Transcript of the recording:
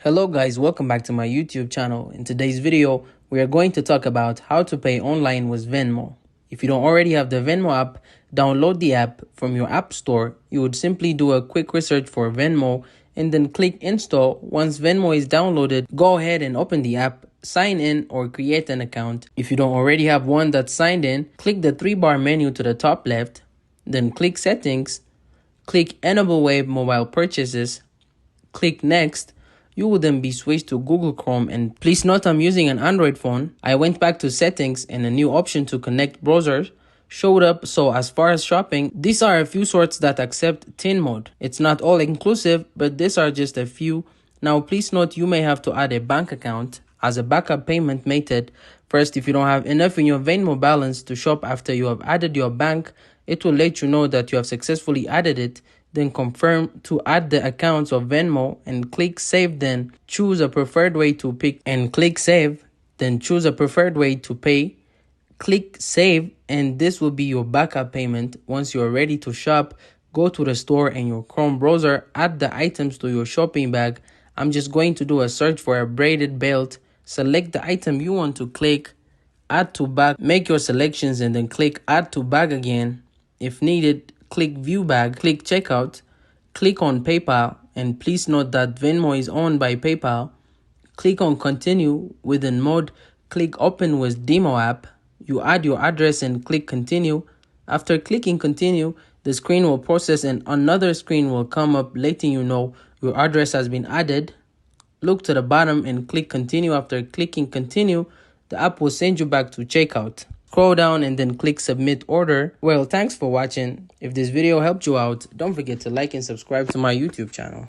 Hello guys, welcome back to my YouTube channel. In today's video, we are going to talk about how to pay online with Venmo. If you don't already have the Venmo app, download the app from your app store. You would simply do a quick research for Venmo and then click install. Once Venmo is downloaded, go ahead and open the app, sign in or create an account. If you don't already have one that's signed in, click the 3-bar menu to the top left, then click settings, click enable web mobile purchases, click next. You will then be switched to Google Chrome, and please note I'm using an Android phone. I went back to settings and a new option to connect browsers showed up. So as far as shopping, these are a few sorts that accept TIN mode. It's not all inclusive, but these are just a few. Now please note you may have to add a bank account as a backup payment method. First, if you don't have enough in your Venmo balance to shop after you have added your bank, it will let you know that you have successfully added it. Then confirm to add the accounts of Venmo and click save. Then choose a preferred way to pick and click save. Then choose a preferred way to pay. Click save, and this will be your backup payment. Once you are ready to shop, go to the store and your Chrome browser, add the items to your shopping bag. I'm just going to do a search for a braided belt. Select the item you want to click, add to bag, make your selections and then click add to bag again. If needed, click view bag, click checkout, click on PayPal, and please note that Venmo is owned by PayPal. Click on continue. Within mode, click open with demo app. You add your address and click continue. After clicking continue, the screen will process and another screen will come up letting you know your address has been added. Look to the bottom and click continue. After clicking continue, the app will send you back to checkout. Scroll down and then click submit order. Well, thanks for watching. If this video helped you out, don't forget to like and subscribe to my YouTube channel.